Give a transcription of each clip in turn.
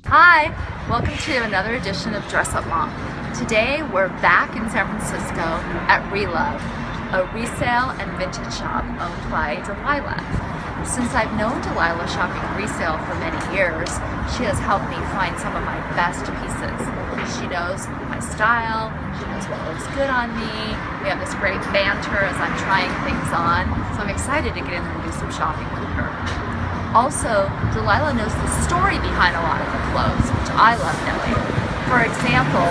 Hi, welcome to another edition of Dress Up Mom. Today we're back in San Francisco at ReLove, a resale and vintage shop owned by Delila. Since I've known Delila shopping resale for many years, she has helped me find some of my best pieces. She knows my style, she knows what looks good on me. We have this great banter as I'm trying things on, so I'm excited to get in there and do some shopping with her. Also, Delila knows the story behind a lot of the clothes, which I love knowing. For example,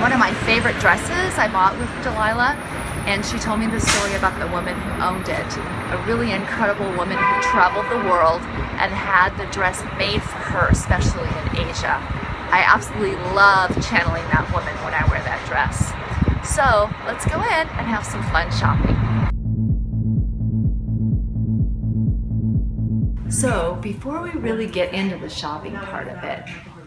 one of my favorite dresses I bought with Delila, and she told me the story about the woman who owned it. A really incredible woman who traveled the world and had the dress made for her, especially in Asia. I absolutely love channeling that woman when I wear that dress. So let's go in and have some fun shopping. So before we really get into the shopping part of it,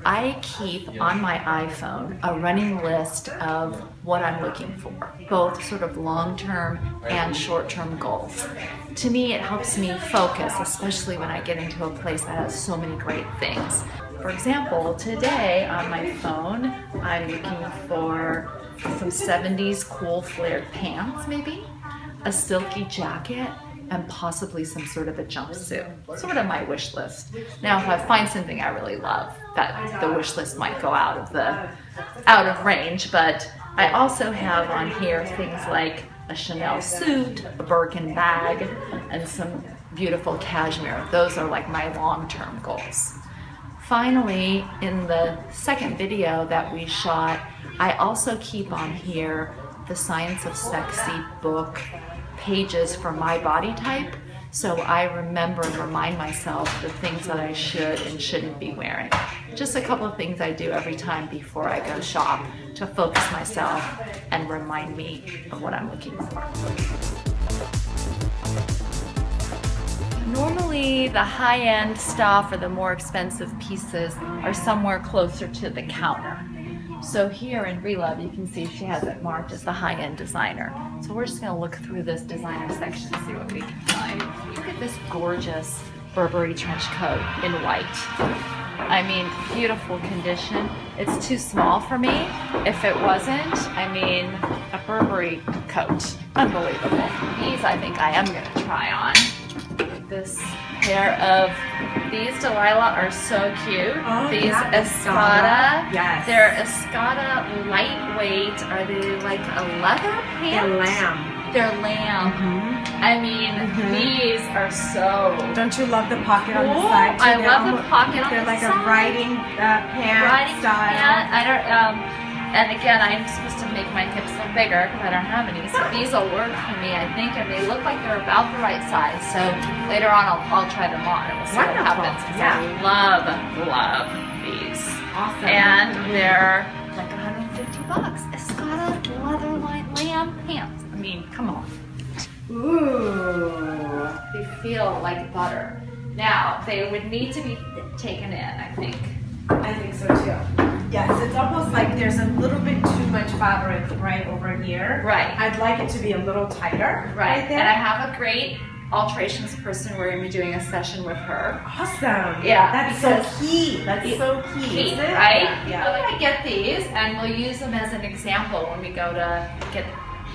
I keep on my iPhone a running list of what I'm looking for, both sort of long-term and short-term goals. To me, it helps me focus, especially when I get into a place that has so many great things. For example, today on my phone, I'm looking for some 70s cool flared pants, maybe, a silky jacket, and possibly some sort of a jumpsuit. Sort of my wish list. Now, if I find something I really love, that the wish list might go out of range, but I also have on here things like a Chanel suit, a Birkin bag, and some beautiful cashmere. Those are like my long-term goals. Finally, in the second video that we shot, I also keep on here the Science of Sexy book pages for my body type, so I remember and remind myself the things that I should and shouldn't be wearing. Just a couple of things I do every time before I go shop to focus myself and remind me of what I'm looking for. Normally the high-end stuff or the more expensive pieces are somewhere closer to the counter. So here in ReLove, you can see she has it marked as the high-end designer. So we're just gonna look through this designer section and see what we can find. Look at this gorgeous Burberry trench coat in white. I mean, beautiful condition. It's too small for me. If it wasn't, I mean, a Burberry coat. Unbelievable. These I think I am gonna try on. This pair of these Delila are so cute. Oh, these yeah, Escada. Yes. They're Escada lightweight. Are they like a leather pant? They're lamb. They're lamb. I mean, these are so Don't you love the pocket on the cool. side too? I love the pocket on the They're like side. a riding pant Riding style. pant. I don't. And again, I'm supposed to make my hips look bigger because I don't have any. So these will work for me, I think, and they look like they're about the right size. So later on, I'll try them on and we'll see what happens. Because I love these. Awesome. And they're like $150. Escada leather-lined lamb pants. I mean, come on. Ooh. They feel like butter. Now, they would need to be taken in, I think. I think so too. Yes, it's almost like there's a little bit too much fabric right over here. Right. I'd like it to be a little tighter. Right. there. And I have a great alterations person. We're going to be doing a session with her. Awesome. Yeah, That's because so key. That's so key. Key, isn't it? right? Yeah. I'm going to get these and we'll use them as an example when we go to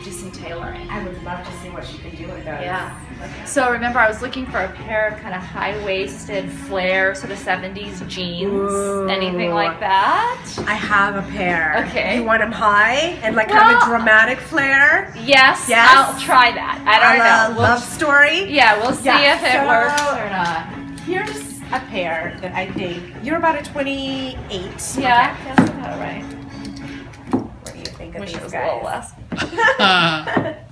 do some tailoring. I would love to see what she can do with those. Yeah. So remember, I was looking for a pair of kind of high-waisted flare, sort of 70s jeans. Ooh. Anything like that? I have a pair. Okay. You want them high and like kind of a dramatic flare? Yes, Yes. I'll try that. I don't know. Love story. Yeah, we'll see if it so works or not. Here's a pair that I think you're about a 28. Yeah, that's about right. What do you think of Wish these it was guys? a little less.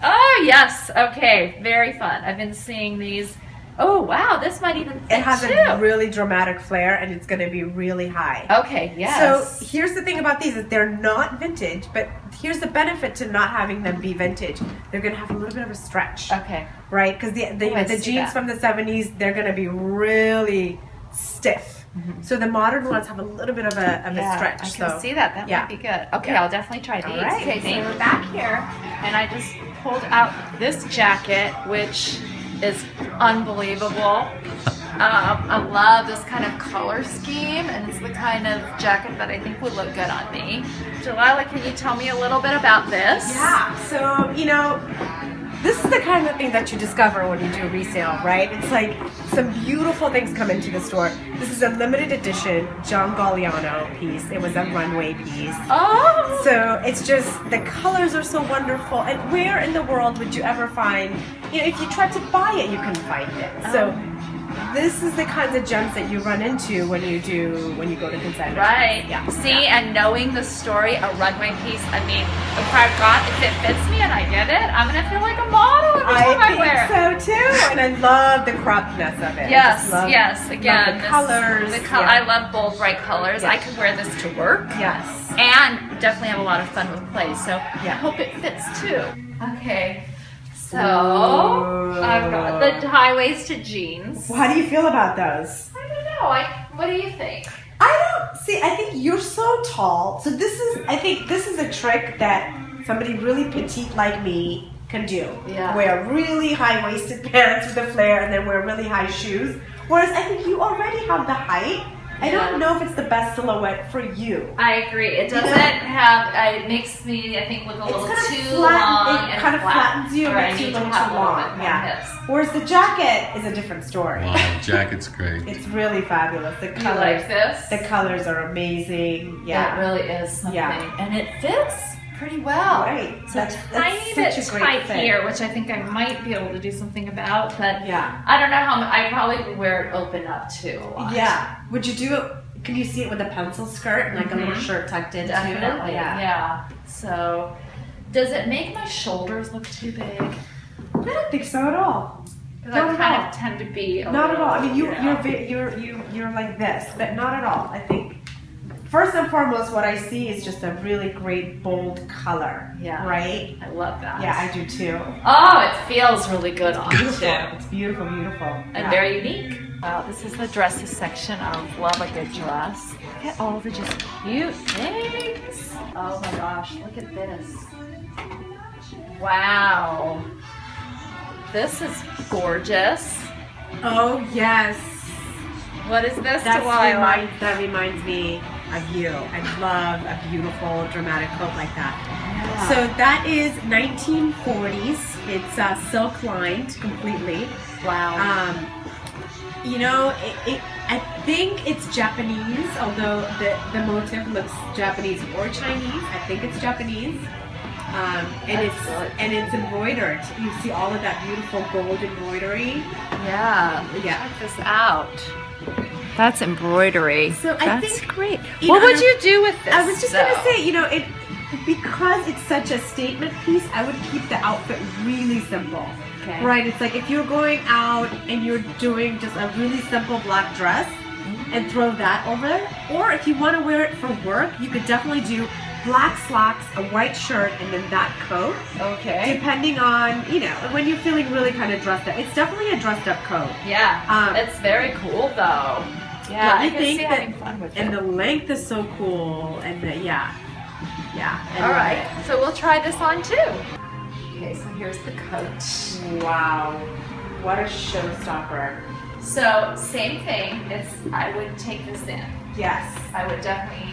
Oh yes, okay, very fun. I've been seeing these. Oh wow, this might even fit It has too. a really dramatic flare and it's going to be really high. Okay, yes. So here's the thing about these is they're not vintage, but here's the benefit to not having them be vintage. They're going to have a little bit of a stretch, Okay. right? Because the see jeans that. from the 70s, they're going to be really stiff. So the modern ones have a little bit of a stretch. I can see that. That might be good. Okay, Yeah. I'll definitely try these. All right. Okay, so we're back here, and I just pulled out this jacket, which is unbelievable. I love this kind of color scheme, and it's the kind of jacket that I think would look good on me. Delila, can you tell me a little bit about this? Yeah, so, you know, this is the kind of thing that you discover when you do a resale, right? It's like some beautiful things come into the store. This is a limited edition John Galliano piece. It was a runway piece. Oh! So it's just, the colors are so wonderful. And where in the world would you ever find, you know, if you tried to buy it, you couldn't find it. So this is the kinds of gems that you run into when you go to consignment. Right. Yeah. See, and knowing the story, a runway piece, I mean, if it fits me and I get it, I'm going to feel like a model every time I wear it. I think so too. And I love the croppedness of it. Yes, yes. Again, the colors. I love bold, bright colors. Yeah. I could wear this to work. Yes. And definitely have a lot of fun with play. So I hope it fits too. Okay. So I've got the high-waisted jeans. Well, how do you feel about those? I don't know. What do you think? I think you're so tall. So I think this is a trick that somebody really petite like me can do. Yeah. Wear really high-waisted pants with a flare and then wear really high shoes. Whereas I think you already have the height. I don't know if it's the best silhouette for you. I agree. It doesn't have. It makes me, I think, look a little too long. It kind of flattens you and makes you a little too long. Yeah. Whereas the jacket is a different story. Wow, the jacket's great. It's really fabulous. The colors. You like this? The colors are amazing. Yeah. It really is something. Yeah. And it fits pretty well. Right. So it's tiny bit tight here, which I think I might be able to do something about, but yeah. I don't know how much. I probably would wear it open up too a lot. Yeah. Would you do it? Can you see it with a pencil skirt and like a little shirt tucked in? Definitely. Too? Yeah. So, does it make my shoulders look too big? I don't think so at all. Because I kind of tend to be. Not at all. I mean, you're like this, but not at all. I think. First and foremost, what I see is just a really great bold color. Yeah. Right? I love that. Yeah, I do too. Oh, it feels really good on you too. It's beautiful, beautiful. And very unique. Wow, this is the dresses section. I love a good dress. Look at all the just cute things. Oh my gosh, look at this. Wow. This is gorgeous. Oh, yes. What is this, Delila? That reminds me of you. I love a beautiful dramatic coat like that. Yeah. So that is 1940s. It's silk lined completely. Wow. You know, I think it's Japanese, although the motif looks Japanese or Chinese. I think it's Japanese. And it's embroidered. You see all of that beautiful gold embroidery. Yeah. Yeah. Check this out. That's embroidery. So that's great. What would you do with this? I was just gonna say, you know, because it's such a statement piece, I would keep the outfit really simple. Okay. Right? It's like if you're going out and you're doing just a really simple black dress and throw that over it, or if you want to wear it for work, you could definitely do black slacks, a white shirt, and then that coat. Okay. Depending on, you know, when you're feeling really kind of dressed up. It's definitely a dressed up coat. Yeah. It's very cool though. Yeah, I think that, having fun with and it. the length is so cool, and yeah. All right, so we'll try this on too. Okay, so here's the coat. Wow, what a showstopper! So same thing. I would take this in. Yes, I would definitely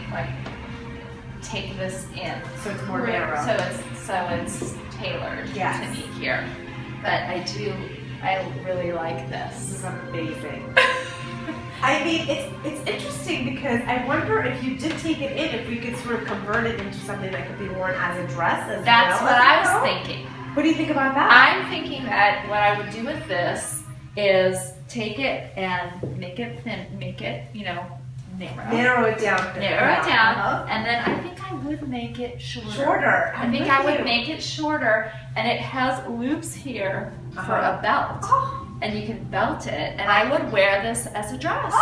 take this in. So it's more narrow. So it's tailored yes. to me here. But I really like this. This is amazing. I mean, it's interesting because I wonder if you did take it in, if we could sort of convert it into something that could be worn as a dress as That's well. what I was thinking. What do you think about that? I'm thinking that what I would do with this is take it and make it thin, make it, narrow it down. And then I think I would make it shorter. I think I would make it shorter, and it has loops here for a belt. Oh. And you can belt it, and I would wear this as a dress,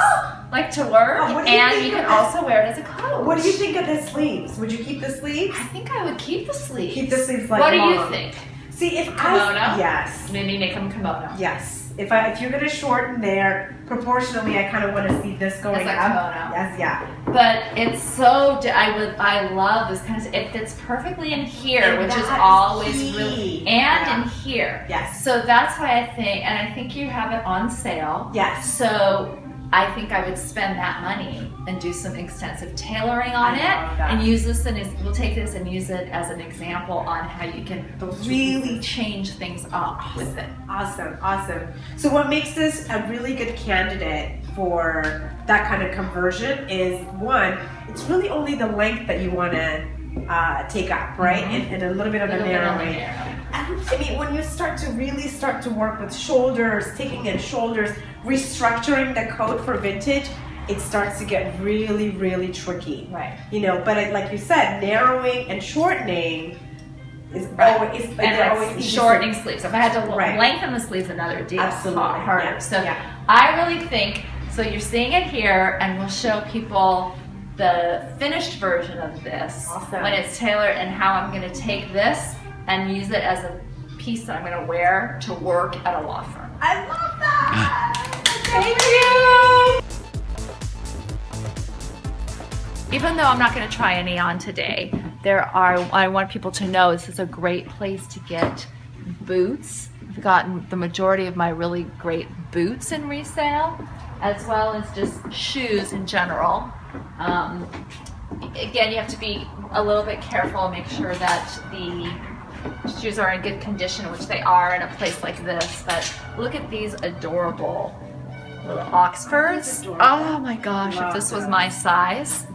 like to work, and you can also wear it as a coat. What do you think of the sleeves? Would you keep the sleeves? I think I would keep the sleeves. Keep the sleeves like What long. do you think? See, if kimono. Yes. Maybe make them kimono. Yes. If you're gonna shorten there, proportionally, I kind of want to see this going It's like up. kimono. Yes, yeah. But it's so, I love this kind of, it fits perfectly in here, And which is that always key. really, and Yeah. in here. Yes. So that's why I think, and I think you have it on sale. Yes. So I think I would spend that money and do some extensive tailoring on it, and use this, and we'll take this and use it as an example on how you can really change things up with it. Awesome, awesome. So what makes this a really good candidate for that kind of conversion is, one, it's really only the length that you want to take up, right? And a little bit of a narrowing. I mean, when you start to work with shoulders, taking in shoulders, restructuring the coat for vintage, it starts to get really, really tricky. Right. You know, but like you said, narrowing and shortening is always, and they're it's always shortening sleeves. If I had to Right. lengthen the sleeves, another deal. Absolutely. Harder. Yeah. So Yeah. I really think, so you're seeing it here, and we'll show people the finished version of this Awesome. when it's tailored, and how I'm going to take this and use it as a piece that I'm going to wear to work at a law firm. I love that. Thank you. Even though I'm not going to try any on today, I want people to know this is a great place to get boots. I've gotten the majority of my really great boots in resale, as well as just shoes in general. Again, you have to be a little bit careful and make sure that the shoes are in good condition, which they are in a place like this. But look at these adorable little Oxfords. Oh my gosh, if this was my size.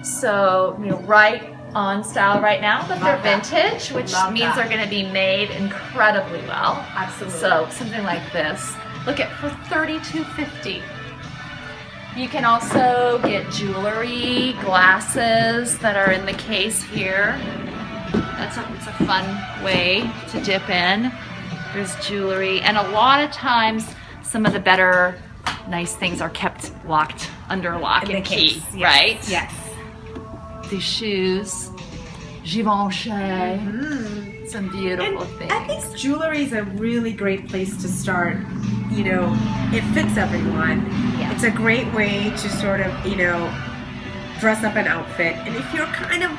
So, you know, right on style right now, but they're vintage, which means they're going to be made incredibly well. Absolutely. So something like this, look at, for $32.50. You can also get jewelry, glasses that are in the case here. It's a fun way to dip in. There's jewelry, and a lot of times some of the better nice things are kept locked under lock and key, right? Yes. These shoes, Givenchy, some beautiful things. I think jewelry is a really great place to start. You know, it fits everyone. Yeah. It's a great way to sort of, you know, dress up an outfit. And if you're kind of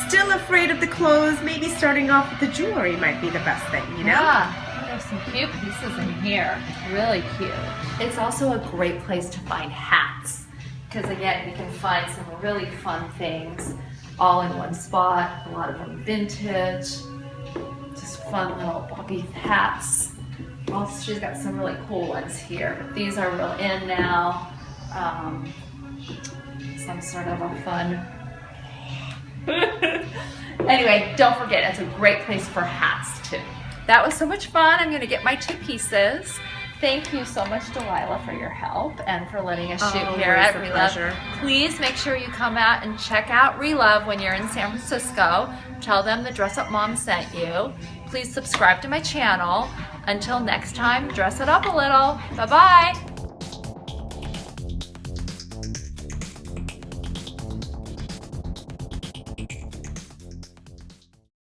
still afraid of the clothes, maybe starting off with the jewelry might be the best thing, you know? Yeah, there's some cute pieces in here. Really cute. It's also a great place to find hats. Because again, you can find some really fun things all in one spot. A lot of them vintage, just fun little bobby hats. Also, she's got some really cool ones here. But these are real in now. Some sort of a fun. Anyway, don't forget, it's a great place for hats too. That was so much fun. I'm gonna get my 2 pieces. Thank you so much, Delila, for your help and for letting us shoot here at ReLove. Please make sure you come out and check out ReLove when you're in San Francisco. Tell them the Dress Up Mom sent you. Please subscribe to my channel. Until next time, dress it up a little. Bye-bye.